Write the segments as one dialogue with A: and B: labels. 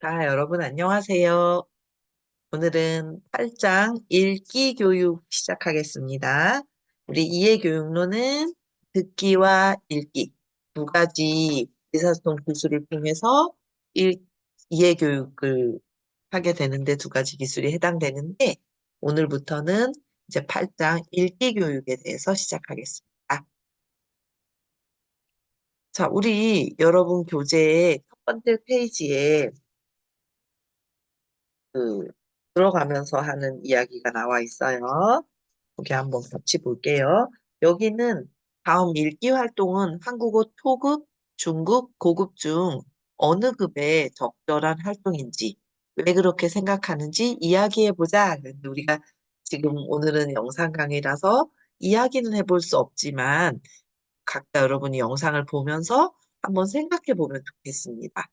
A: 자, 여러분 안녕하세요. 오늘은 8장 읽기 교육 시작하겠습니다. 우리 이해 교육로는 듣기와 읽기 두 가지 의사소통 기술을 통해서 이해 교육을 하게 되는데 두 가지 기술이 해당되는데 오늘부터는 이제 8장 읽기 교육에 대해서 시작하겠습니다. 자, 우리 여러분 교재의 첫 번째 페이지에 그 들어가면서 하는 이야기가 나와 있어요. 여기 한번 같이 볼게요. 여기는 다음 읽기 활동은 한국어 초급, 중급, 고급 중 어느 급의 적절한 활동인지, 왜 그렇게 생각하는지 이야기해보자. 근데 우리가 지금 오늘은 영상 강의라서 이야기는 해볼 수 없지만 각자 여러분이 영상을 보면서 한번 생각해 보면 좋겠습니다.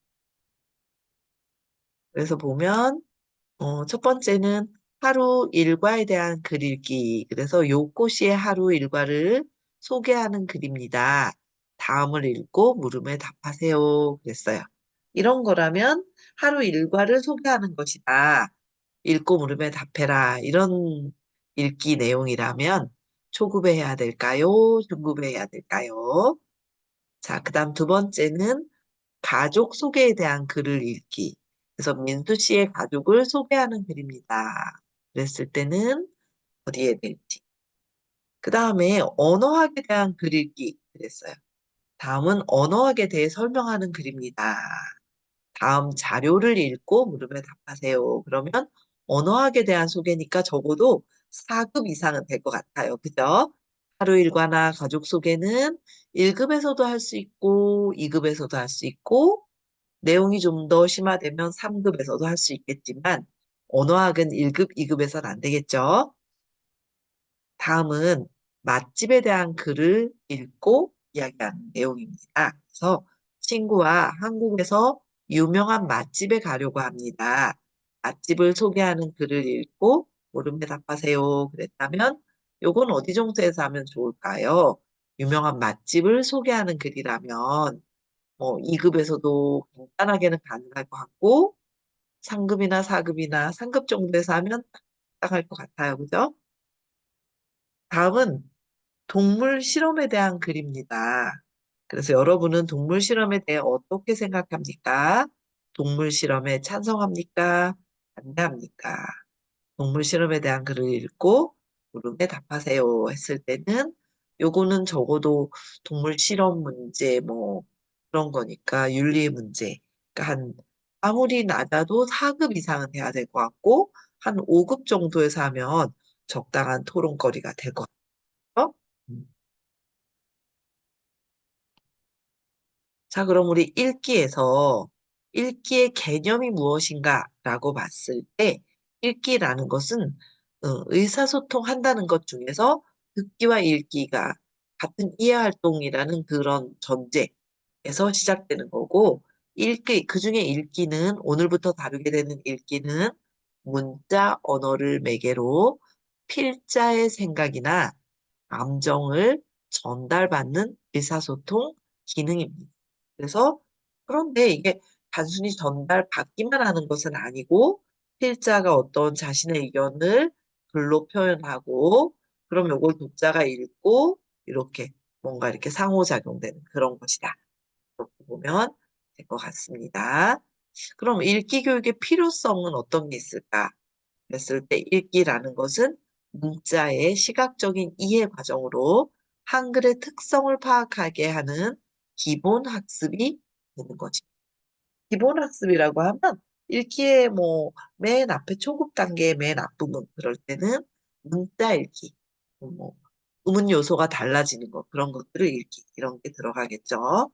A: 그래서 보면 첫 번째는 하루 일과에 대한 글 읽기. 그래서 요코시의 하루 일과를 소개하는 글입니다. 다음을 읽고 물음에 답하세요. 그랬어요. 이런 거라면 하루 일과를 소개하는 것이다. 읽고 물음에 답해라. 이런 읽기 내용이라면 초급에 해야 될까요? 중급에 해야 될까요? 자, 그 다음 두 번째는 가족 소개에 대한 글을 읽기. 그래서 민수 씨의 가족을 소개하는 글입니다. 그랬을 때는 어디에 될지. 그 다음에 언어학에 대한 글 읽기. 그랬어요. 다음은 언어학에 대해 설명하는 글입니다. 다음 자료를 읽고 물음에 답하세요. 그러면 언어학에 대한 소개니까 적어도 4급 이상은 될 것 같아요. 그죠? 하루 일과나 가족 소개는 1급에서도 할 수 있고 2급에서도 할 수 있고 내용이 좀 더 심화되면 3급에서도 할 수 있겠지만 언어학은 1급, 2급에서는 안 되겠죠. 다음은 맛집에 대한 글을 읽고 이야기하는 내용입니다. 그래서 친구와 한국에서 유명한 맛집에 가려고 합니다. 맛집을 소개하는 글을 읽고 물음에 답하세요. 그랬다면 요건 어디 정도에서 하면 좋을까요? 유명한 맛집을 소개하는 글이라면 2급에서도 간단하게는 가능할 것 같고 3급이나 4급이나 3급 정도에서 하면 딱 할 것 같아요. 그죠? 다음은 동물 실험에 대한 글입니다. 그래서 여러분은 동물 실험에 대해 어떻게 생각합니까? 동물 실험에 찬성합니까? 반대합니까? 동물 실험에 대한 글을 읽고 물음에 답하세요 했을 때는 요거는 적어도 동물 실험 문제 뭐 그런 거니까 윤리 문제. 그러니까 한 아무리 낮아도 4급 이상은 돼야 될 것 같고 한 5급 정도에서 하면 적당한 토론거리가 될 것 같아요. 자, 그럼 우리 읽기에서 읽기의 개념이 무엇인가라고 봤을 때 읽기라는 것은 의사소통한다는 것 중에서 듣기와 읽기가 같은 이해활동이라는 그런 전제에서 시작되는 거고 그중에 읽기는 오늘부터 다루게 되는 읽기는 문자 언어를 매개로 필자의 생각이나 감정을 전달받는 의사소통 기능입니다. 그래서 그런데 이게 단순히 전달받기만 하는 것은 아니고 필자가 어떤 자신의 의견을 글로 표현하고 그럼 이걸 독자가 읽고 이렇게 뭔가 이렇게 상호작용되는 그런 것이다. 이렇게 보면 될 것 같습니다. 그럼 읽기 교육의 필요성은 어떤 게 있을까? 그랬을 때 읽기라는 것은 문자의 시각적인 이해 과정으로 한글의 특성을 파악하게 하는 기본 학습이 되는 거지. 기본 학습이라고 하면 읽기의 뭐 맨 앞에 초급 단계의 맨 앞부분 그럴 때는 문자 읽기, 뭐 음운 요소가 달라지는 것 그런 것들을 읽기 이런 게 들어가겠죠.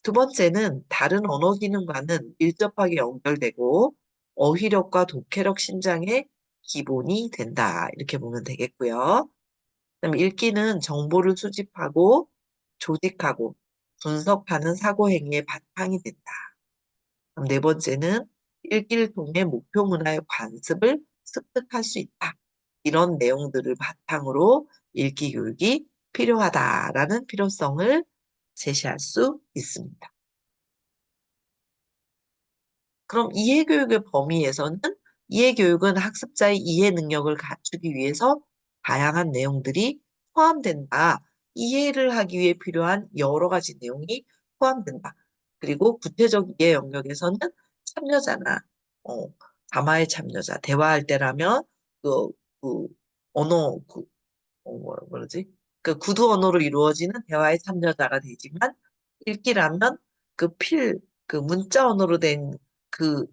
A: 두 번째는 다른 언어 기능과는 밀접하게 연결되고 어휘력과 독해력 신장의 기본이 된다. 이렇게 보면 되겠고요. 그다음에 읽기는 정보를 수집하고 조직하고 분석하는 사고 행위의 바탕이 된다. 그럼 네 번째는 읽기를 통해 목표 문화의 관습을 습득할 수 있다. 이런 내용들을 바탕으로 읽기 교육이 필요하다라는 필요성을 제시할 수 있습니다. 그럼 이해교육의 범위에서는 이해교육은 학습자의 이해 능력을 갖추기 위해서 다양한 내용들이 포함된다. 이해를 하기 위해 필요한 여러 가지 내용이 포함된다. 그리고 구체적 이해 영역에서는 참여자나 어, 담화의 참여자, 대화할 때라면 그, 그 언어 뭐지? 그 구두 언어로 이루어지는 대화의 참여자가 되지만 읽기라면 그 문자 언어로 된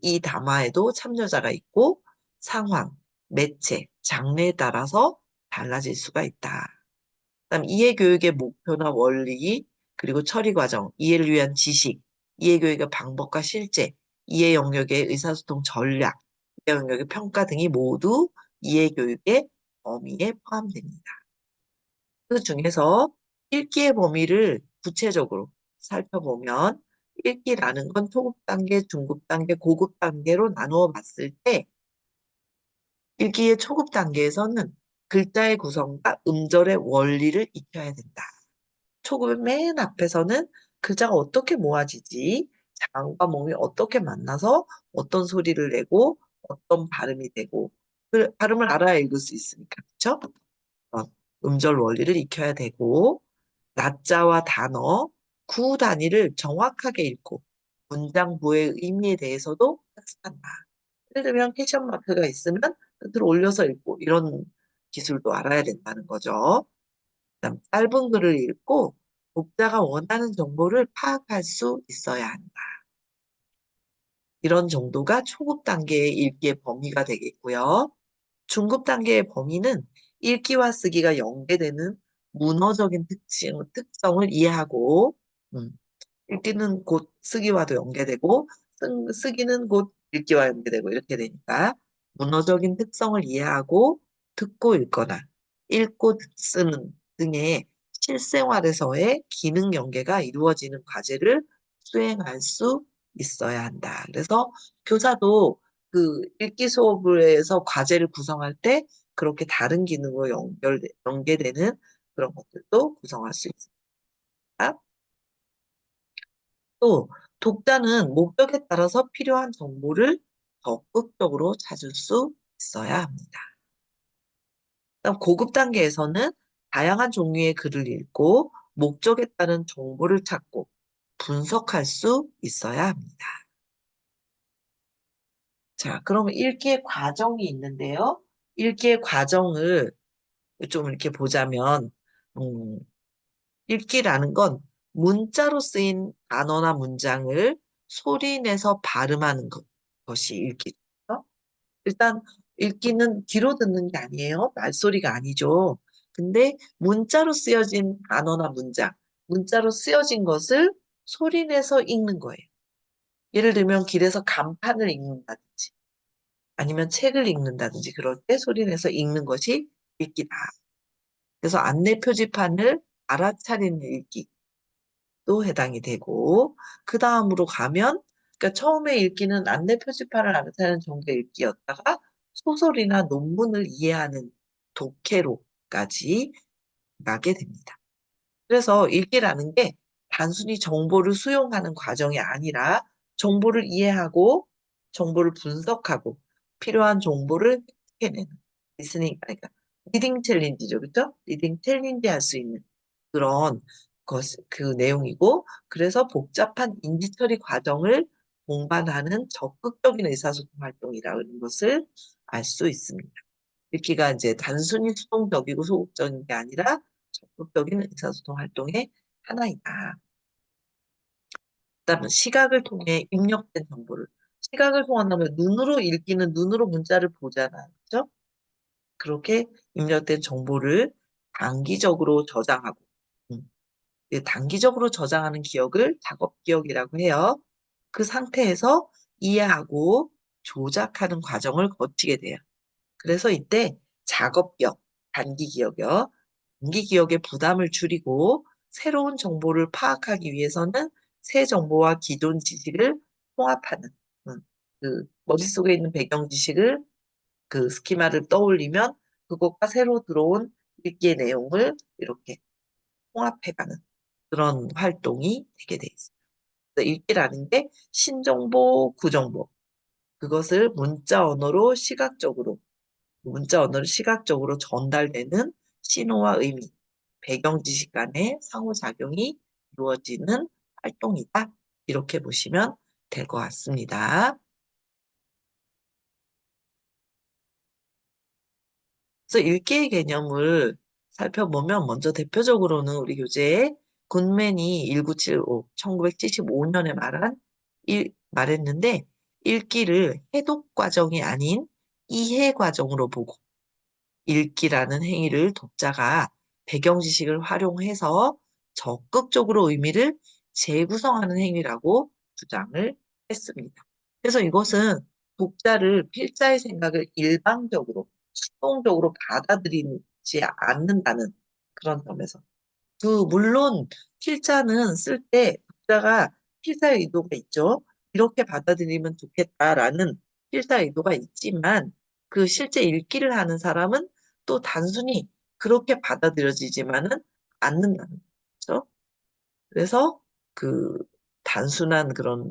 A: 이 담화에도 참여자가 있고 상황, 매체, 장르에 따라서 달라질 수가 있다. 그다음 이해교육의 목표나 원리, 그리고 처리 과정, 이해를 위한 지식, 이해교육의 방법과 실제, 이해 영역의 의사소통 전략, 이해 영역의 평가 등이 모두 이해교육의 범위에 포함됩니다. 그 중에서 읽기의 범위를 구체적으로 살펴보면 읽기라는 건 초급 단계, 중급 단계, 고급 단계로 나누어 봤을 때 읽기의 초급 단계에서는 글자의 구성과 음절의 원리를 익혀야 된다. 초급의 맨 앞에서는 글자가 어떻게 모아지지, 자음과 모음이 어떻게 만나서 어떤 소리를 내고 어떤 발음이 되고 그 발음을 알아야 읽을 수 있으니까 그렇죠? 음절 원리를 익혀야 되고 낮자와 단어, 구 단위를 정확하게 읽고 문장부의 의미에 대해서도 학습한다. 예를 들면 캐션 마크가 있으면 끝으로 올려서 읽고 이런 기술도 알아야 된다는 거죠. 그다음 짧은 글을 읽고 독자가 원하는 정보를 파악할 수 있어야 한다. 이런 정도가 초급 단계의 읽기의 범위가 되겠고요. 중급 단계의 범위는 읽기와 쓰기가 연계되는 문어적인 특성을 이해하고, 음, 읽기는 곧 쓰기와도 연계되고, 쓰기는 곧 읽기와 연계되고, 이렇게 되니까, 문어적인 특성을 이해하고, 듣고 읽거나, 읽고 쓰는 등의 실생활에서의 기능 연계가 이루어지는 과제를 수행할 수 있어야 한다. 그래서 교사도 그 읽기 수업에서 과제를 구성할 때 그렇게 다른 기능으로 연계되는 그런 것들도 구성할 수 있습니다. 또 독자는 목적에 따라서 필요한 정보를 적극적으로 찾을 수 있어야 합니다. 그다음 고급 단계에서는 다양한 종류의 글을 읽고 목적에 따른 정보를 찾고 분석할 수 있어야 합니다. 자, 그러면 읽기의 과정이 있는데요. 읽기의 과정을 좀 이렇게 보자면, 음, 읽기라는 건 문자로 쓰인 단어나 문장을 소리내서 발음하는 것이 읽기죠. 일단 읽기는 귀로 듣는 게 아니에요. 말소리가 아니죠. 근데 문자로 쓰여진 단어나 문자로 쓰여진 것을 소리내서 읽는 거예요. 예를 들면 길에서 간판을 읽는다든지 아니면 책을 읽는다든지 그럴 때 소리내서 읽는 것이 읽기다. 그래서 안내 표지판을 알아차리는 읽기. 또 해당이 되고 그 다음으로 가면 그러니까 처음에 읽기는 안내 표지판을 알아차리는 정도 읽기였다가 소설이나 논문을 이해하는 독해로까지 가게 됩니다. 그래서 읽기라는 게 단순히 정보를 수용하는 과정이 아니라 정보를 이해하고 정보를 분석하고 필요한 정보를 획득해내는 그러니까 리딩 챌린지죠. 그렇죠? 리딩 챌린지 할 수 있는 그런 그 내용이고 그래서 복잡한 인지 처리 과정을 동반하는 적극적인 의사소통 활동이라는 것을 알 수 있습니다. 읽기가 이제 단순히 수동적이고 소극적인 게 아니라 적극적인 의사소통 활동의 하나이다. 그다음에 시각을 통해 입력된 정보를 시각을 통한다면 눈으로 읽기는 눈으로 문자를 보잖아요. 그렇죠? 그렇게 입력된 정보를 단기적으로 저장하고 음, 단기적으로 저장하는 기억을 작업 기억이라고 해요. 그 상태에서 이해하고 조작하는 과정을 거치게 돼요. 그래서 이때 작업 기억, 단기 기억이요. 단기 기억의 부담을 줄이고 새로운 정보를 파악하기 위해서는 새 정보와 기존 지식을 통합하는 그 머릿속에 있는 배경 지식을 그 스키마를 떠올리면 그것과 새로 들어온 읽기의 내용을 이렇게 통합해가는 그런 활동이 되게 돼 있어요. 그래서 읽기라는 게 신정보, 구정보. 그것을 문자 언어로 시각적으로 전달되는 신호와 의미, 배경 지식 간의 상호작용이 이루어지는 활동이다. 이렇게 보시면 될 것 같습니다. 그래서 읽기의 개념을 살펴보면 먼저 대표적으로는 우리 교재에 굿맨이 1975, 1975년에 말했는데 읽기를 해독 과정이 아닌 이해 과정으로 보고 읽기라는 행위를 독자가 배경 지식을 활용해서 적극적으로 의미를 재구성하는 행위라고 주장을 했습니다. 그래서 이것은 독자를 필자의 생각을 일방적으로, 수동적으로 받아들이지 않는다는 그런 점에서. 물론 필자는 쓸 때 독자가 필자의 의도가 있죠. 이렇게 받아들이면 좋겠다라는 필자의 의도가 있지만 그 실제 읽기를 하는 사람은 또 단순히 그렇게 받아들여지지만은 않는다는 거죠. 그래서 그 단순한 그런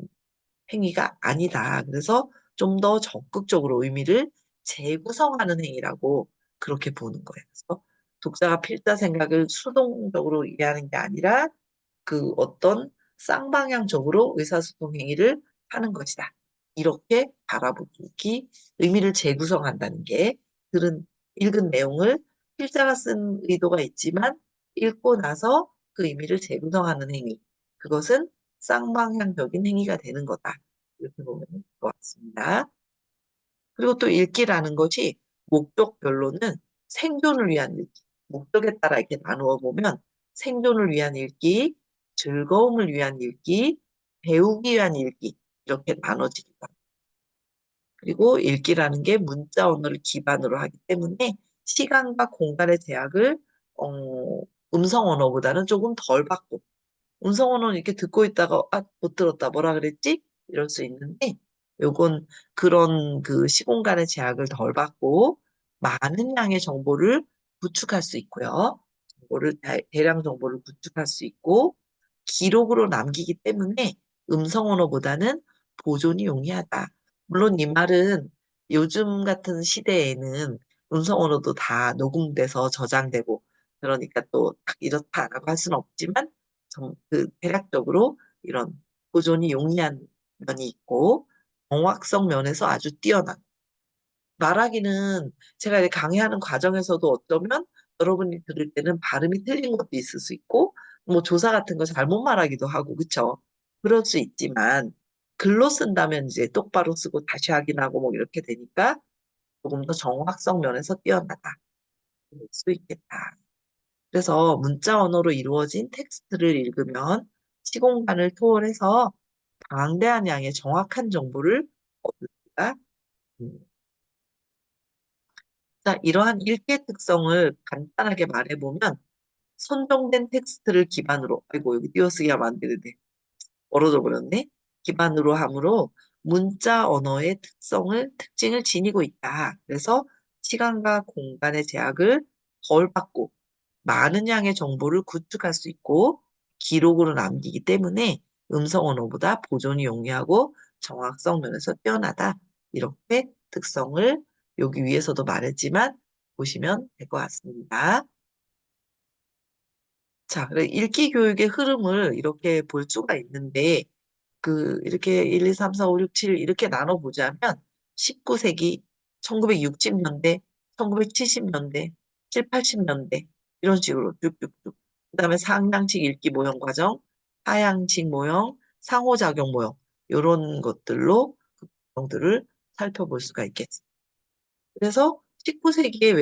A: 행위가 아니다. 그래서 좀 더 적극적으로 의미를 재구성하는 행위라고 그렇게 보는 거예요. 그래서 독자가 필자 생각을 수동적으로 이해하는 게 아니라 그 어떤 쌍방향적으로 의사소통 행위를 하는 것이다. 이렇게 바라보기, 의미를 재구성한다는 게 읽은 내용을 필자가 쓴 의도가 있지만 읽고 나서 그 의미를 재구성하는 행위. 그것은 쌍방향적인 행위가 되는 거다. 이렇게 보면 될 것 같습니다. 그리고 또 읽기라는 것이 목적별로는 생존을 위한 읽기, 목적에 따라 이렇게 나누어 보면 생존을 위한 읽기, 즐거움을 위한 읽기, 배우기 위한 읽기 이렇게 나눠집니다. 그리고 읽기라는 게 문자 언어를 기반으로 하기 때문에 시간과 공간의 제약을 음성 언어보다는 조금 덜 받고 음성 언어는 이렇게 듣고 있다가 못 들었다 뭐라 그랬지? 이럴 수 있는데 요건 그런 그 시공간의 제약을 덜 받고 많은 양의 정보를 구축할 수 있고요. 대량 정보를 구축할 수 있고 기록으로 남기기 때문에 음성 언어보다는 보존이 용이하다. 물론 이 말은 요즘 같은 시대에는 음성 언어도 다 녹음돼서 저장되고 그러니까 또 딱 이렇다라고 할 수는 없지만 대략적으로 이런 보존이 용이한 면이 있고 정확성 면에서 아주 뛰어난 말하기는 제가 이렇게 강의하는 과정에서도 어쩌면 여러분이 들을 때는 발음이 틀린 것도 있을 수 있고 뭐 조사 같은 거 잘못 말하기도 하고 그쵸? 그럴 수 있지만 글로 쓴다면 이제 똑바로 쓰고 다시 확인하고 뭐 이렇게 되니까 조금 더 정확성 면에서 뛰어나다. 그럴 수 있겠다. 그래서 문자 언어로 이루어진 텍스트를 읽으면 시공간을 초월해서 방대한 양의 정확한 정보를 얻을 수가 있습니다. 자, 이러한 읽기의 특성을 간단하게 말해보면 선정된 텍스트를 기반으로, 아이고, 여기 띄어쓰기 하면 안 되는데, 멀어져 버렸네. 기반으로 함으로 문자 언어의 특징을 지니고 있다. 그래서 시간과 공간의 제약을 덜 받고 많은 양의 정보를 구축할 수 있고 기록으로 남기기 때문에 음성 언어보다 보존이 용이하고 정확성 면에서 뛰어나다. 이렇게 특성을 여기 위에서도 말했지만 보시면 될 것 같습니다. 자, 그래 읽기 교육의 흐름을 이렇게 볼 수가 있는데 이렇게 1, 2, 3, 4, 5, 6, 7 이렇게 나눠보자면 19세기, 1960년대, 1970년대, 7, 80년대 이런 식으로 쭉쭉쭉. 그다음에 상향식 읽기 모형 과정, 하향식 모형, 상호작용 모형 이런 것들로 그 과정들을 살펴볼 수가 있겠습니다. 그래서 19세기의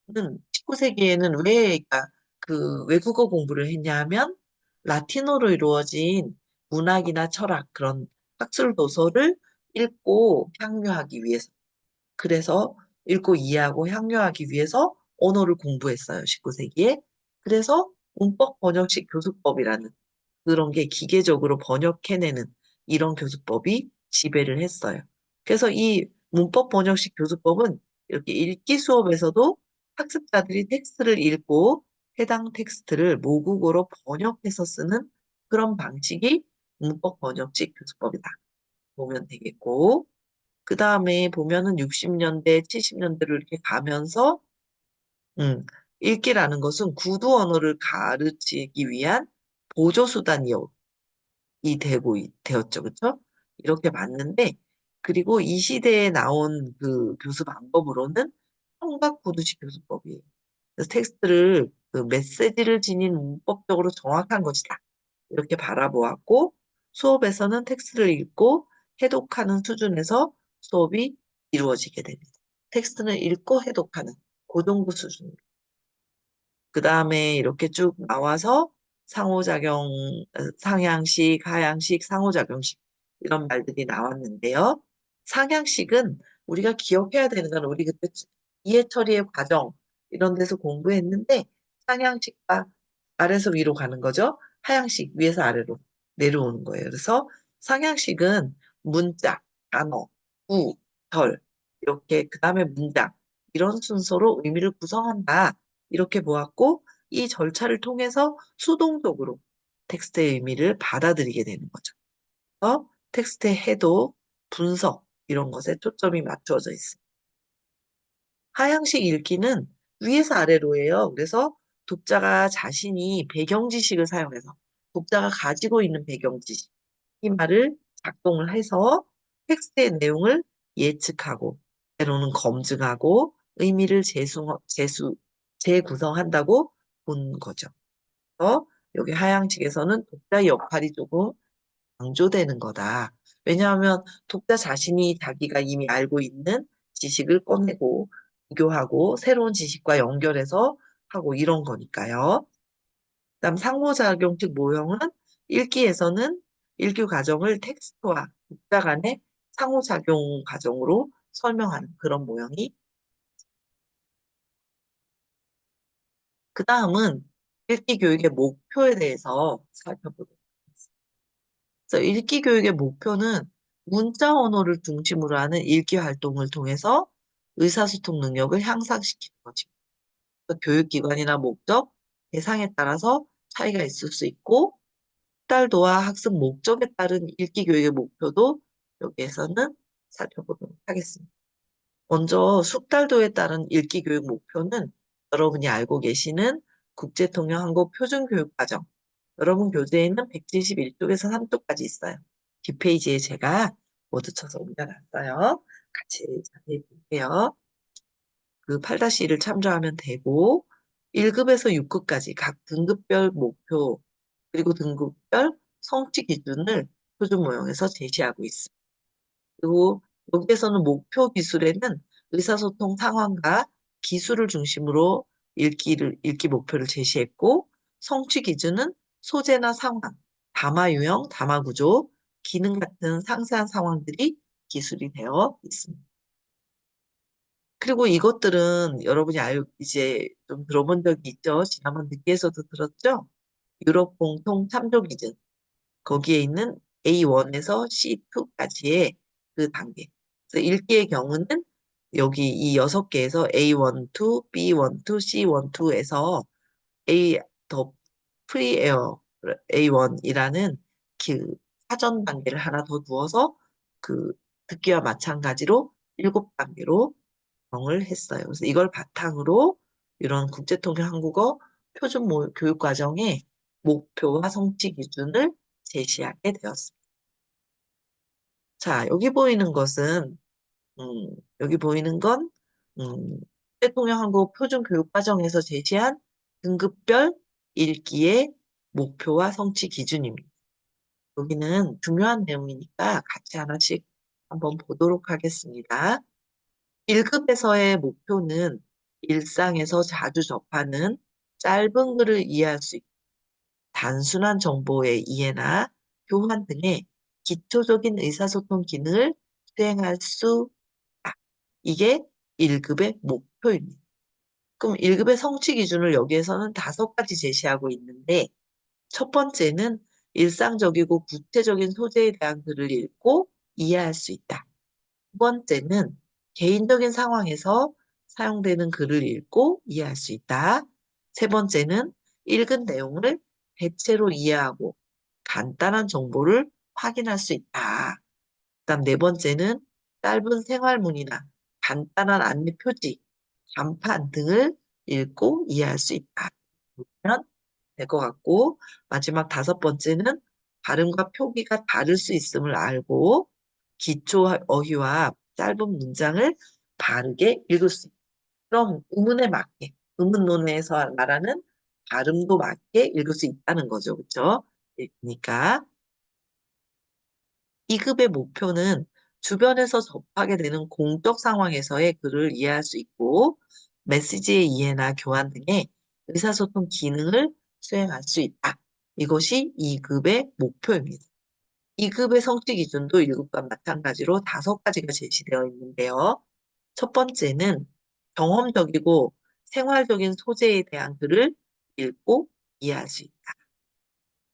A: 19세기에는 왜 그러니까 그 외국어 공부를 했냐 하면 라틴어로 이루어진 문학이나 철학 그런 학술 도서를 읽고 향유하기 위해서 그래서 읽고 이해하고 향유하기 위해서 언어를 공부했어요. 19세기에. 그래서 문법 번역식 교수법이라는 그런 게 기계적으로 번역해내는 이런 교수법이 지배를 했어요. 그래서 이 문법 번역식 교수법은 이렇게 읽기 수업에서도 학습자들이 텍스트를 읽고 해당 텍스트를 모국어로 번역해서 쓰는 그런 방식이 문법 번역식 교수법이다. 보면 되겠고, 그 다음에 보면은 60년대, 70년대를 이렇게 가면서, 음, 읽기라는 것은 구두 언어를 가르치기 위한 보조수단이 되었죠. 그쵸? 이렇게 봤는데, 그리고 이 시대에 나온 그 교수 방법으로는 청각구두식 교수법이에요. 그래서 텍스트를, 그 메시지를 지닌 문법적으로 정확한 것이다. 이렇게 바라보았고, 수업에서는 텍스트를 읽고 해독하는 수준에서 수업이 이루어지게 됩니다. 텍스트는 읽고 해독하는 그 정도 수준. 그 다음에 이렇게 쭉 나와서 상호작용, 상향식, 하향식, 상호작용식 이런 말들이 나왔는데요. 상향식은 우리가 기억해야 되는 건 우리 그때 이해 처리의 과정 이런 데서 공부했는데 상향식과 아래에서 위로 가는 거죠. 하향식 위에서 아래로 내려오는 거예요. 그래서 상향식은 문자, 단어, 구, 절 이렇게 그 다음에 문장 이런 순서로 의미를 구성한다. 이렇게 보았고 이 절차를 통해서 수동적으로 텍스트의 의미를 받아들이게 되는 거죠. 텍스트의 해독, 분석 이런 것에 초점이 맞추어져 있습니다. 하향식 읽기는 위에서 아래로예요. 그래서 독자가 자신이 배경 지식을 사용해서 독자가 가지고 있는 배경 지식 이 말을 작동을 해서 텍스트의 내용을 예측하고 때로는 검증하고 의미를 재구성한다고 본 거죠. 여기 하향식에서는 독자의 역할이 조금 강조되는 거다. 왜냐하면 독자 자신이 자기가 이미 알고 있는 지식을 꺼내고 비교하고 새로운 지식과 연결해서 하고 이런 거니까요. 그다음 상호작용식 모형은 읽기에서는 읽기 과정을 텍스트와 독자 간의 상호작용 과정으로 설명하는 그런 모형이. 그 다음은 읽기 교육의 목표에 대해서 살펴보도록 하겠습니다. 그래서 읽기 교육의 목표는 문자 언어를 중심으로 하는 읽기 활동을 통해서 의사소통 능력을 향상시키는 것입니다. 그래서 교육기관이나 목적, 대상에 따라서 차이가 있을 수 있고, 숙달도와 학습 목적에 따른 읽기 교육의 목표도 여기에서는 살펴보도록 하겠습니다. 먼저 숙달도에 따른 읽기 교육 목표는 여러분이 알고 계시는 국제통역 한국 표준교육과정. 여러분 교재에는 171쪽에서 3쪽까지 있어요. 뒷페이지에 제가 모두 쳐서 옮겨놨어요. 같이 자세히 볼게요. 그 8-1을 참조하면 되고 1급에서 6급까지 각 등급별 목표 그리고 등급별 성취 기준을 표준 모형에서 제시하고 있습니다. 그리고 여기에서는 목표 기술에는 의사소통 상황과 기술을 중심으로 읽기 목표를 제시했고, 성취 기준은 소재나 상황, 담화 유형, 담화 구조, 기능 같은 상세한 상황들이 기술이 되어 있습니다. 그리고 이것들은 여러분이 이제 좀 들어본 적이 있죠? 지난번 듣기에서도 들었죠? 유럽 공통 참조 기준. 거기에 있는 A1에서 C2까지의 그 단계. 그래서 읽기의 경우는 여기 이 6개에서 A12, B12, C12에서 A 더 프리에어 A1이라는 그 사전 단계를 하나 더 두어서 그 듣기와 마찬가지로 7단계로 정을 했어요. 그래서 이걸 바탕으로 이런 국제통역 한국어 표준 교육 과정의 목표와 성취 기준을 제시하게 되었습니다. 자, 여기 보이는 건, 국제통역 한국어 표준 교육 과정에서 제시한 등급별 읽기의 목표와 성취 기준입니다. 여기는 중요한 내용이니까 같이 하나씩 한번 보도록 하겠습니다. 1급에서의 목표는 일상에서 자주 접하는 짧은 글을 이해할 수 있고 단순한 정보의 이해나 교환 등의 기초적인 의사소통 기능을 수행할 수 있다. 이게 1급의 목표입니다. 그럼 1급의 성취 기준을 여기에서는 5가지 제시하고 있는데 첫 번째는 일상적이고 구체적인 소재에 대한 글을 읽고 이해할 수 있다. 두 번째는 개인적인 상황에서 사용되는 글을 읽고 이해할 수 있다. 세 번째는 읽은 내용을 대체로 이해하고 간단한 정보를 확인할 수 있다. 그다음 네 번째는 짧은 생활문이나 간단한 안내 표지, 간판 등을 읽고 이해할 수 있다. 보면 될 것 같고, 마지막 다섯 번째는 발음과 표기가 다를 수 있음을 알고 기초 어휘와 짧은 문장을 바르게 읽을 수 있다. 그럼 의문에 맞게, 의문론에서 말하는 발음도 맞게 읽을 수 있다는 거죠. 그렇죠? 그러니까 2급의 목표는 주변에서 접하게 되는 공적 상황에서의 글을 이해할 수 있고 메시지의 이해나 교환 등의 의사소통 기능을 수행할 수 있다. 이것이 2급의 목표입니다. 2급의 성취 기준도 1급과 마찬가지로 5가지가 제시되어 있는데요. 첫 번째는 경험적이고 생활적인 소재에 대한 글을 읽고 이해할 수 있다.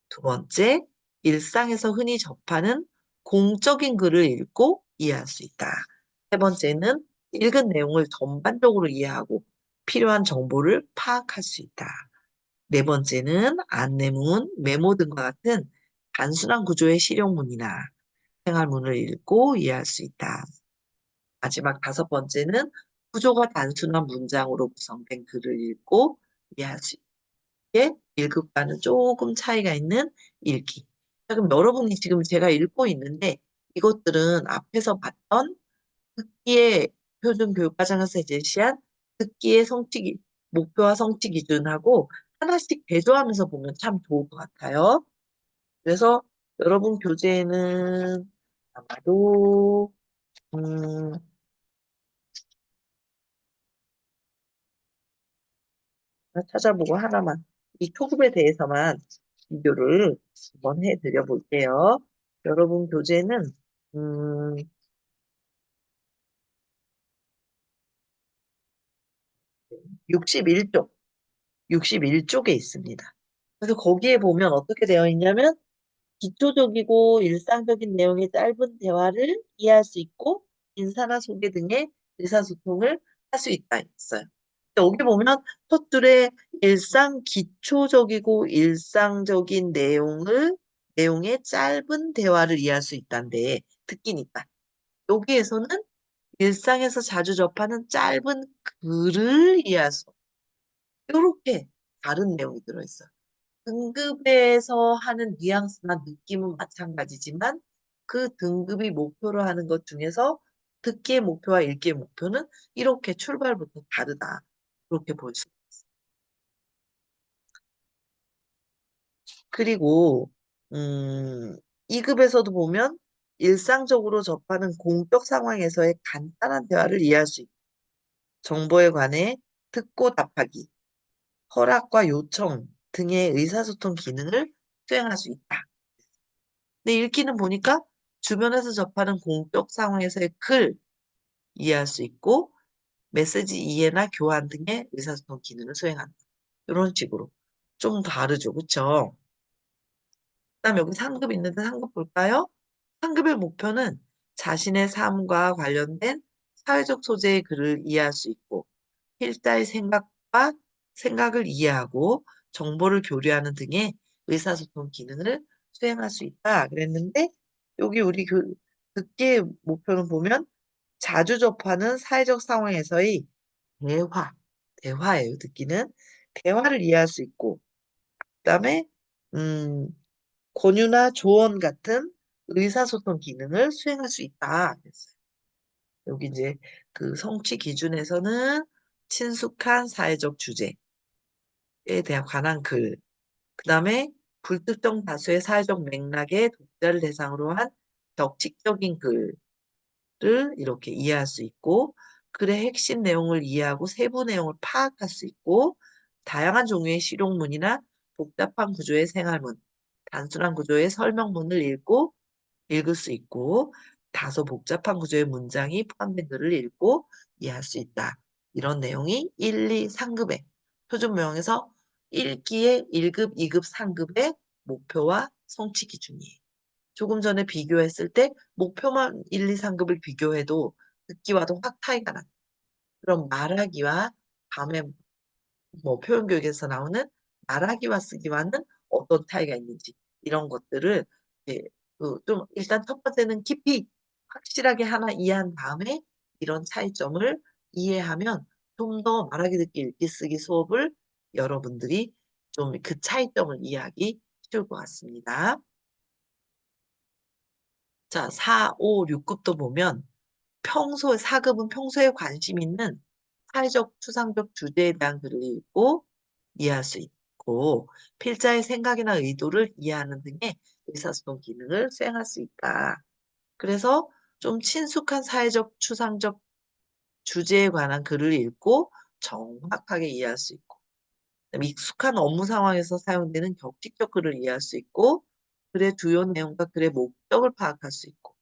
A: 두 번째, 일상에서 흔히 접하는 공적인 글을 읽고 이해할 수 있다. 세 번째는 읽은 내용을 전반적으로 이해하고 필요한 정보를 파악할 수 있다. 네 번째는 안내문, 메모 등과 같은 단순한 구조의 실용문이나 생활문을 읽고 이해할 수 있다. 마지막 다섯 번째는 구조가 단순한 문장으로 구성된 글을 읽고 이해할 수 있다. 게 1급과는 조금 차이가 있는 읽기. 자, 그럼 여러분이 지금 제가 읽고 있는데 이것들은 앞에서 봤던 듣기의 표준 교육과정에서 제시한 듣기의 목표와 성취 기준하고 하나씩 대조하면서 보면 참 좋을 것 같아요. 그래서 여러분 교재에는 아마도 음, 찾아보고 하나만 이 초급에 대해서만 비교를 한번 해드려 볼게요. 여러분 교재는 음, 61쪽, 61쪽에 있습니다. 그래서 거기에 보면 어떻게 되어 있냐면 기초적이고 일상적인 내용의 짧은 대화를 이해할 수 있고 인사나 소개 등의 의사소통을 할 수 있다 있어요. 여기 보면 첫 줄에 기초적이고 일상적인 내용의 짧은 대화를 이해할 수 있다는데 듣기니까 여기에서는 일상에서 자주 접하는 짧은 글을 이해할 수 이렇게 다른 내용이 들어있어요. 등급에서 하는 뉘앙스나 느낌은 마찬가지지만 그 등급이 목표로 하는 것 중에서 듣기의 목표와 읽기의 목표는 이렇게 출발부터 다르다. 그렇게 볼 수. 그리고 음, 2급에서도 보면 일상적으로 접하는 공적 상황에서의 간단한 대화를 이해할 수 있고 정보에 관해 듣고 답하기, 허락과 요청 등의 의사소통 기능을 수행할 수 있다. 근데 읽기는 보니까 주변에서 접하는 공적 상황에서의 글 이해할 수 있고 메시지 이해나 교환 등의 의사소통 기능을 수행한다. 이런 식으로 좀 다르죠. 그쵸? 그다음 여기 상급 있는데 상급 볼까요? 상급의 목표는 자신의 삶과 관련된 사회적 소재의 글을 이해할 수 있고 필자의 생각을 이해하고 정보를 교류하는 등의 의사소통 기능을 수행할 수 있다. 그랬는데 여기 우리 듣기의 목표는 보면 자주 접하는 사회적 상황에서의 대화, 대화예요. 듣기는 대화를 이해할 수 있고 그다음에 음, 권유나 조언 같은 의사소통 기능을 수행할 수 있다. 그랬어요. 여기 이제 그 성취 기준에서는 친숙한 사회적 주제에 대한 관한 글, 그 다음에 불특정 다수의 사회적 맥락의 독자를 대상으로 한 격칙적인 글을 이렇게 이해할 수 있고, 글의 핵심 내용을 이해하고 세부 내용을 파악할 수 있고, 다양한 종류의 실용문이나 복잡한 구조의 생활문, 단순한 구조의 설명문을 읽을 수 있고 다소 복잡한 구조의 문장이 포함된 글을 읽고 이해할 수 있다. 이런 내용이 1, 2, 3급의 표준 모형에서 1기의 1급, 2급, 3급의 목표와 성취 기준이에요. 조금 전에 비교했을 때 목표만 1, 2, 3급을 비교해도 듣기와도 확 차이가 나. 그럼 말하기와 다음에 뭐 표현교육에서 나오는 말하기와 쓰기와는 어떤 차이가 있는지 이런 것들을 이제 좀 일단 첫 번째는 깊이 확실하게 하나 이해한 다음에 이런 차이점을 이해하면 좀 더 말하기, 듣기, 읽기, 쓰기 수업을 여러분들이 좀 그 차이점을 이해하기 쉬울 것 같습니다. 자, 4, 5, 6급도 보면 4급은 평소에 관심 있는 사회적, 추상적 주제에 대한 글을 읽고 이해할 수 있고 필자의 생각이나 의도를 이해하는 등의 의사소통 기능을 수행할 수 있다. 그래서 좀 친숙한 사회적, 추상적 주제에 관한 글을 읽고 정확하게 이해할 수 있고 그다음에 익숙한 업무 상황에서 사용되는 격식적 글을 이해할 수 있고 글의 주요 내용과 글의 목적을 파악할 수 있고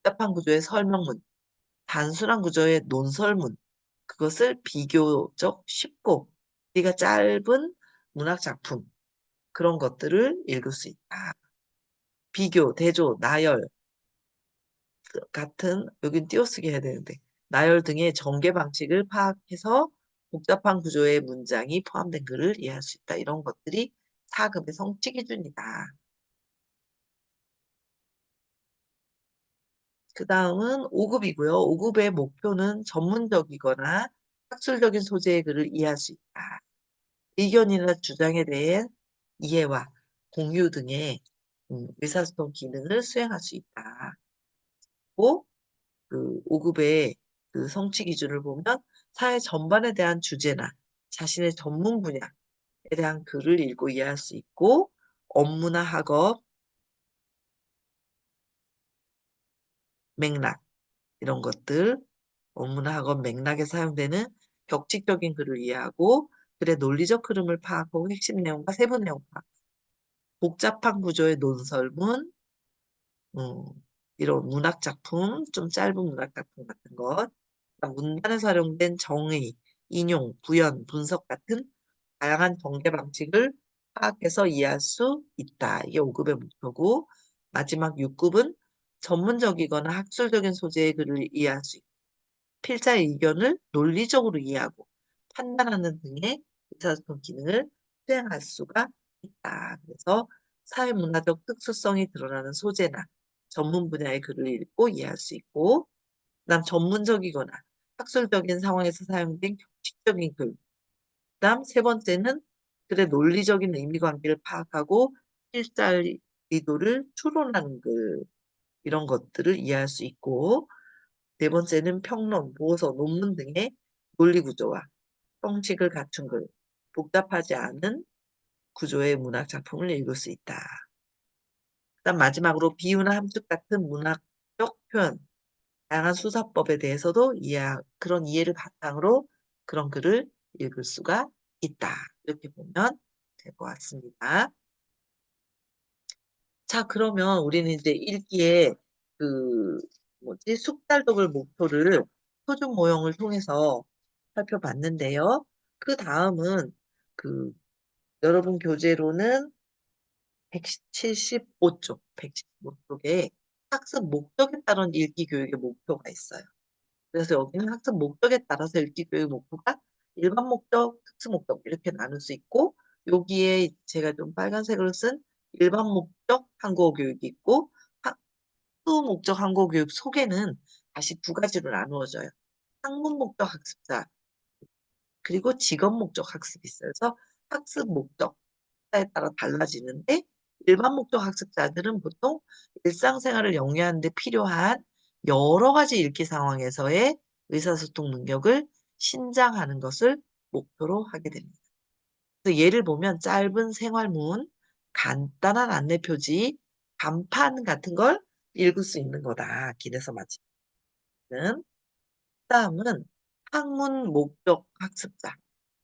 A: 복잡한 구조의 설명문, 단순한 구조의 논설문 그것을 비교적 쉽고 우리가 짧은 문학 작품 그런 것들을 읽을 수 있다. 비교, 대조, 나열 같은 여긴 띄어쓰기 해야 되는데 나열 등의 전개 방식을 파악해서 복잡한 구조의 문장이 포함된 글을 이해할 수 있다. 이런 것들이 4급의 성취 기준이다. 그 다음은 5급이고요. 5급의 목표는 전문적이거나 학술적인 소재의 글을 이해할 수 있다. 의견이나 주장에 대해 이해와 공유 등의 의사소통 기능을 수행할 수 있다. 고, 그 5급의 그 성취 기준을 보면 사회 전반에 대한 주제나 자신의 전문 분야에 대한 글을 읽고 이해할 수 있고 업무나 학업, 맥락 이런 것들 업무나 학업 맥락에 사용되는 격식적인 글을 이해하고 글의 논리적 흐름을 파악하고 핵심 내용과 세부 내용 파악, 복잡한 구조의 논설문, 음, 이런 문학 작품, 좀 짧은 문학 작품 같은 것, 문단에서 활용된 정의, 인용, 부연, 분석 같은 다양한 전개 방식을 파악해서 이해할 수 있다. 이게 5급의 목표고, 마지막 6급은 전문적이거나 학술적인 소재의 글을 이해할 수 있고, 필자의 의견을 논리적으로 이해하고 판단하는 등의 의사소통 기능을 수행할 수가 있다. 그래서 사회문화적 특수성이 드러나는 소재나 전문 분야의 글을 읽고 이해할 수 있고, 그다음 전문적이거나 학술적인 상황에서 사용된 격식적인 글. 그다음 세 번째는 글의 논리적인 의미 관계를 파악하고 필자의 의도를 추론하는 글. 이런 것들을 이해할 수 있고, 네 번째는 평론, 보고서, 논문 등의 논리 구조와 형식을 갖춘 글. 복잡하지 않은 구조의 문학 작품을 읽을 수 있다. 그다음 마지막으로 비유나 함축 같은 문학적 표현, 다양한 수사법에 대해서도 그런 이해를 바탕으로 그런 글을 읽을 수가 있다. 이렇게 보면 될 것 같습니다. 자, 그러면 우리는 이제 읽기에 그 숙달독을 목표를 표준 모형을 통해서 살펴봤는데요. 그 다음은 그 여러분 교재로는 175쪽, 175쪽에 학습 목적에 따른 읽기 교육의 목표가 있어요. 그래서 여기는 학습 목적에 따라서 읽기 교육 목표가 일반 목적, 특수 목적 이렇게 나눌 수 있고 여기에 제가 좀 빨간색으로 쓴 일반 목적 한국어 교육이 있고 특수 목적 한국어 교육 속에는 다시 두 가지로 나누어져요. 학문 목적 학습자 그리고 직업 목적 학습이 있어요. 그래서 학습 목적 에 따라 달라지는데 일반 목적 학습자들은 보통 일상생활을 영위하는 데 필요한 여러 가지 읽기 상황에서의 의사소통 능력을 신장하는 것을 목표로 하게 됩니다. 그래서 예를 보면 짧은 생활문, 간단한 안내 표지, 간판 같은 걸 읽을 수 있는 거다. 길에서 마치는. 다음은 학문 목적 학습자.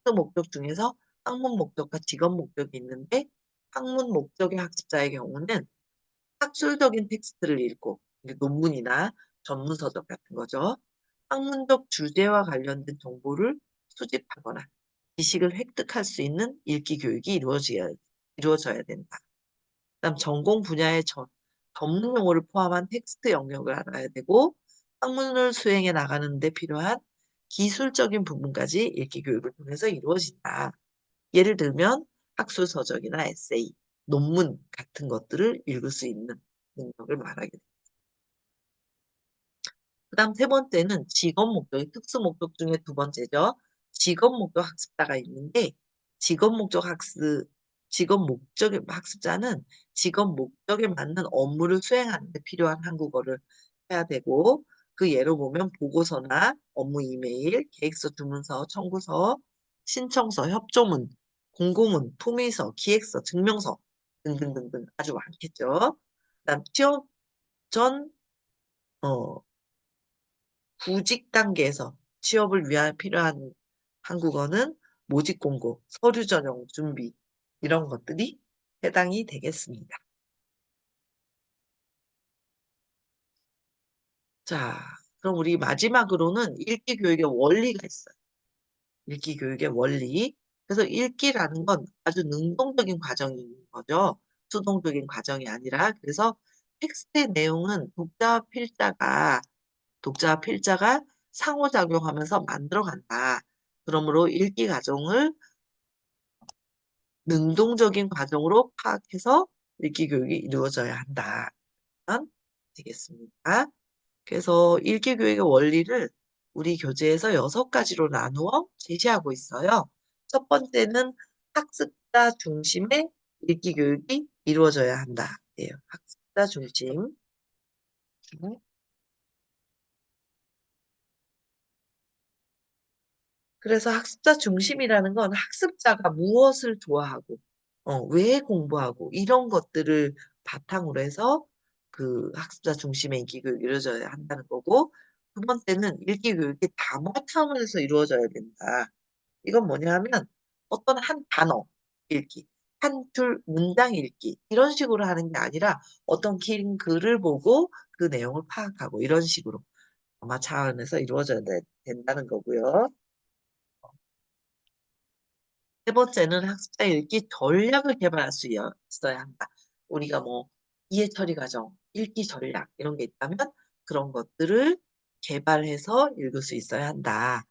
A: 그 목적 중에서 학문 목적과 직업 목적이 있는데 학문 목적의 학습자의 경우는 학술적인 텍스트를 읽고 이게 논문이나 전문서적 같은 거죠. 학문적 주제와 관련된 정보를 수집하거나 지식을 획득할 수 있는 읽기 교육이 이루어져야 된다. 그다음 전공 분야의 전문 용어를 포함한 텍스트 영역을 알아야 되고 학문을 수행해 나가는 데 필요한 기술적인 부분까지 읽기 교육을 통해서 이루어진다. 예를 들면 학술서적이나 에세이, 논문 같은 것들을 읽을 수 있는 능력을 말하게 됩니다. 그다음 세 번째는 직업 목적, 특수 목적 중에 두 번째죠. 직업 목적 학습자가 있는데 직업 목적 학습, 직업 목적의 학습자는 직업 목적에 맞는 업무를 수행하는 데 필요한 한국어를 해야 되고 그 예로 보면 보고서나 업무 이메일, 계획서, 주문서, 청구서, 신청서, 협조문, 공고문, 품위서, 기획서, 증명서 등등등등 아주 많겠죠. 그다음 취업 전 어, 구직 단계에서 취업을 위한 필요한 한국어는 모집 공고, 서류 전형 준비 이런 것들이 해당이 되겠습니다. 자, 그럼 우리 마지막으로는 읽기 교육의 원리가 있어요. 읽기 교육의 원리. 그래서 읽기라는 건 아주 능동적인 과정인 거죠. 수동적인 과정이 아니라 그래서 텍스트의 내용은 독자와 필자가 상호작용하면서 만들어간다. 그러므로 읽기 과정을 능동적인 과정으로 파악해서 읽기 교육이 이루어져야 한다. 되겠습니다. 그래서 읽기 교육의 원리를 우리 교재에서 6가지로 나누어 제시하고 있어요. 첫 번째는 학습자 중심의 읽기 교육이 이루어져야 한다. 예요. 학습자 중심. 그래서 학습자 중심이라는 건 학습자가 무엇을 좋아하고, 왜 공부하고, 이런 것들을 바탕으로 해서 그 학습자 중심의 인기 교육이 이루어져야 한다는 거고, 두 번째는 읽기 교육이 담화 차원에서 이루어져야 된다. 이건 뭐냐 하면 어떤 한 단어 읽기, 한 줄 문장 읽기, 이런 식으로 하는 게 아니라 어떤 긴 글을 보고 그 내용을 파악하고 이런 식으로 담화 차원에서 이루어져야 된다는 거고요. 세 번째는 학습자 읽기 전략을 개발할 수 있어야 한다. 우리가 뭐 이해 처리 과정, 읽기 전략 이런 게 있다면 그런 것들을 개발해서 읽을 수 있어야 한다.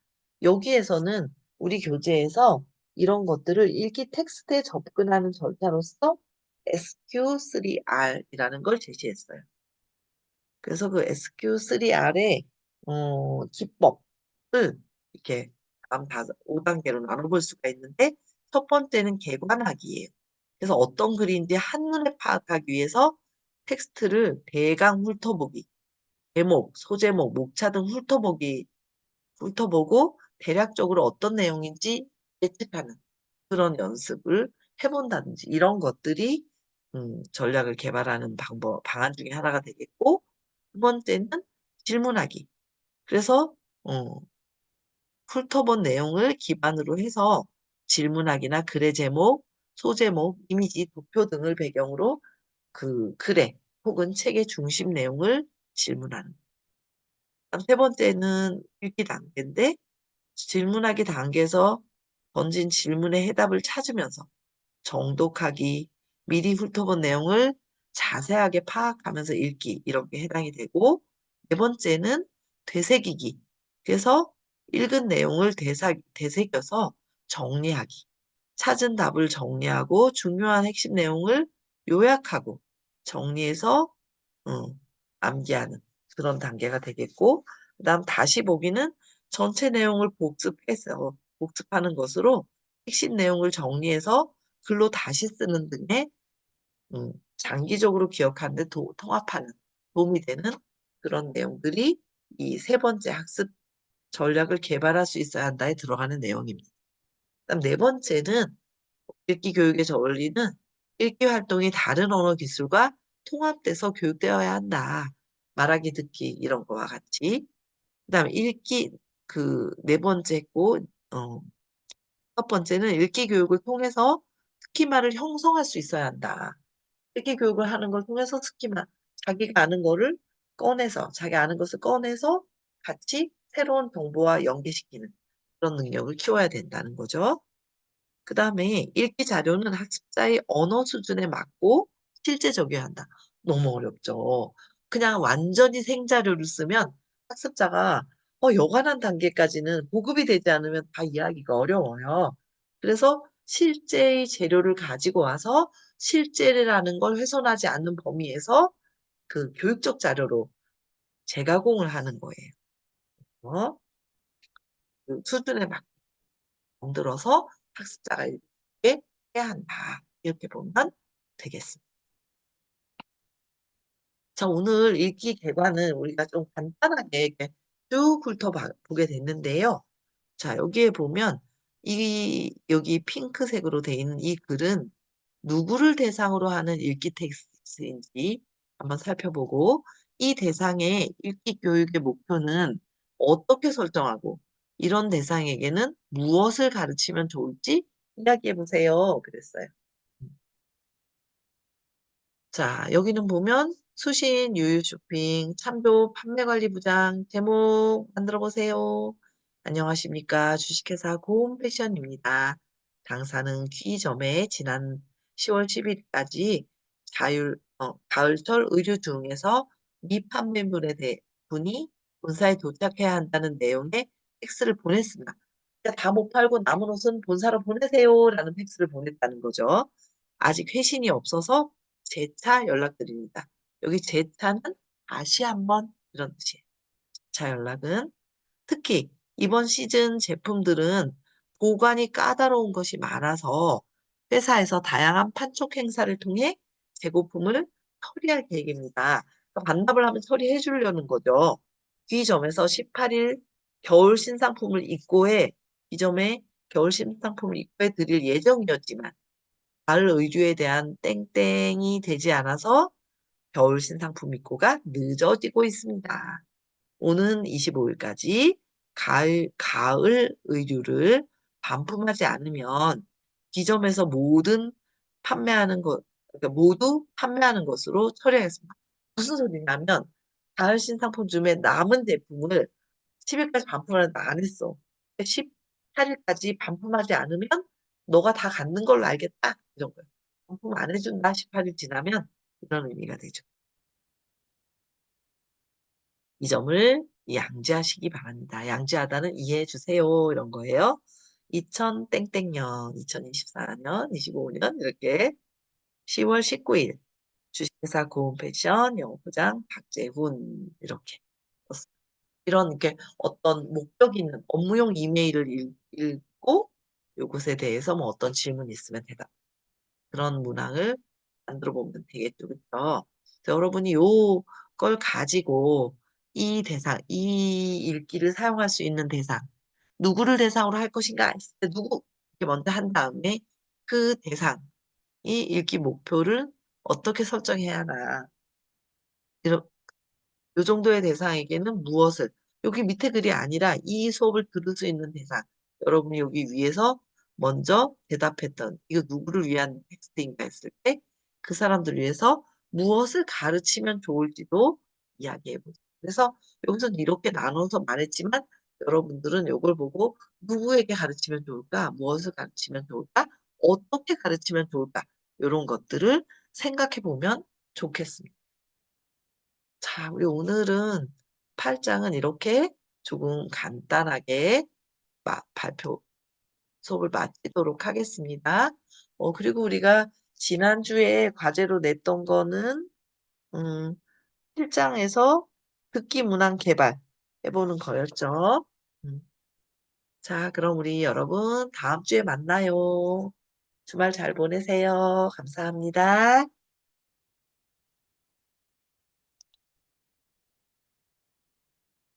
A: 여기에서는 우리 교재에서 이런 것들을 읽기 텍스트에 접근하는 절차로서 SQ3R이라는 걸 제시했어요. 그래서 그 SQ3R의 기법을 이렇게 다음 5단계로 나눠볼 수가 있는데 첫 번째는 개관하기예요. 그래서 어떤 글인지 한눈에 파악하기 위해서 텍스트를 대강 훑어보기, 제목, 소제목, 목차 등 훑어보고 대략적으로 어떤 내용인지 예측하는 그런 연습을 해본다든지 이런 것들이 전략을 개발하는 방안 중에 하나가 되겠고 두 번째는 질문하기. 그래서 어, 훑어본 내용을 기반으로 해서 질문하기나 글의 제목, 소제목, 이미지, 도표 등을 배경으로 그 글의 혹은 책의 중심 내용을 질문하는. 그다음 세 번째는 읽기 단계인데 질문하기 단계에서 던진 질문의 해답을 찾으면서 정독하기, 미리 훑어본 내용을 자세하게 파악하면서 읽기 이런 게 해당이 되고 네 번째는 되새기기. 그래서 읽은 내용을 되새겨서 정리하기. 찾은 답을 정리하고 중요한 핵심 내용을 요약하고 정리해서 암기하는 그런 단계가 되겠고 그다음 다시 보기는 전체 내용을 복습하는 것으로 핵심 내용을 정리해서 글로 다시 쓰는 등의 장기적으로 기억하는 데 통합하는 도움이 되는 그런 내용들이 이 세 번째 학습 전략을 개발할 수 있어야 한다에 들어가는 내용입니다. 그다음 네 번째는 읽기 교육의 원리는 읽기 활동이 다른 언어 기술과 통합돼서 교육되어야 한다. 말하기, 듣기 이런 거와 같이. 그다음 읽기 그 네 번째고 첫 번째는 읽기 교육을 통해서 스키마를 형성할 수 있어야 한다. 읽기 교육을 하는 걸 통해서 스키마 자기가 아는 거를 자기 아는 것을 꺼내서 같이 새로운 정보와 연계시키는 그런 능력을 키워야 된다는 거죠. 그 다음에 읽기 자료는 학습자의 언어 수준에 맞고 실제 적용해야 한다. 너무 어렵죠. 그냥 완전히 생자료를 쓰면 학습자가 여관한 단계까지는 보급이 되지 않으면 다 이해하기가 어려워요. 그래서 실제의 재료를 가지고 와서 실제라는 걸 훼손하지 않는 범위에서 그 교육적 자료로 재가공을 하는 거예요. 어? 그 수준에 맞게 만들어서 학습자가 읽게 해야 한다. 이렇게 보면 되겠습니다. 자, 오늘 읽기 개관은 우리가 좀 간단하게 이렇게 쭉 훑어보게 됐는데요. 자, 여기에 보면 여기 핑크색으로 되어 있는 이 글은 누구를 대상으로 하는 읽기 텍스트인지 한번 살펴보고 이 대상의 읽기 교육의 목표는 어떻게 설정하고 이런 대상에게는 무엇을 가르치면 좋을지 이야기해 보세요. 그랬어요. 자, 여기는 보면 수신, 유유 쇼핑, 참조, 판매관리부장, 제목 만들어 보세요. 안녕하십니까. 주식회사 고홈 패션입니다. 당사는 귀점에 지난 10월 10일까지 가을철 의류 중에서 미판매물에 대해 분이 본사에 도착해야 한다는 내용의 팩스를 보냈습니다. 그러니까 다 못 팔고 남은 옷은 본사로 보내세요. 라는 팩스를 보냈다는 거죠. 아직 회신이 없어서 재차 연락드립니다. 여기 재차는 다시 한번 이런 뜻이에요. 자 연락은 특히 이번 시즌 제품들은 보관이 까다로운 것이 많아서 회사에서 다양한 판촉 행사를 통해 재고품을 처리할 계획입니다. 그러니까 반납을 하면 처리해 주려는 거죠. B점에서 18일 겨울 신상품을 입고해 B점에 겨울 신상품을 입고해 드릴 예정이었지만 가을 의류에 대한 땡땡이 되지 않아서 겨울 신상품 입고가 늦어지고 있습니다. 오는 25일까지 가을 의류를 반품하지 않으면 기점에서 판매하는 것, 그러니까 모두 판매하는 것으로 처리하겠습니다. 무슨 소리냐면, 가을 신상품 중에 남은 제품을 10일까지 반품을 안 했어. 18일까지 반품하지 않으면 너가 다 갖는 걸로 알겠다. 이런 거예요. 반품 안 해준다. 18일 지나면 이런 의미가 되죠. 이 점을 양지하시기 바랍니다. 양지하다는 이해해 주세요. 이런 거예요. 2000땡땡년, 2024년, 25년 이렇게 10월 19일 주식회사 고온패션 영업부장 박재훈 이렇게 썼어요. 이런 게 어떤 목적 있는 업무용 이메일을 읽고 요것에 대해서 뭐 어떤 질문이 있으면 대답. 그런 문항을 만들어 보면 되겠죠. 그렇죠? 여러분이 요걸 가지고 이 읽기를 사용할 수 있는 대상, 누구를 대상으로 할 것인가 했을 때 누구 이렇게 먼저 한 다음에 그 대상이 읽기 목표를 어떻게 설정해야 하나. 요 정도의 대상에게는 무엇을, 여기 밑에 글이 아니라 이 수업을 들을 수 있는 대상, 여러분이 여기 위에서 먼저 대답했던, 이거 누구를 위한 텍스트인가 했을 때, 그 사람들을 위해서 무엇을 가르치면 좋을지도 이야기해보죠. 그래서 여기서는 이렇게 나눠서 말했지만, 여러분들은 이걸 보고 누구에게 가르치면 좋을까, 무엇을 가르치면 좋을까, 어떻게 가르치면 좋을까, 이런 것들을 생각해보면 좋겠습니다. 자, 우리 오늘은 8장은 이렇게 조금 간단하게 발표 수업을 마치도록 하겠습니다. 그리고 우리가 지난주에 과제로 냈던 거는, 7장에서 듣기 문항 개발 해보는 거였죠. 음, 자, 그럼 우리 여러분 다음 주에 만나요. 주말 잘 보내세요. 감사합니다.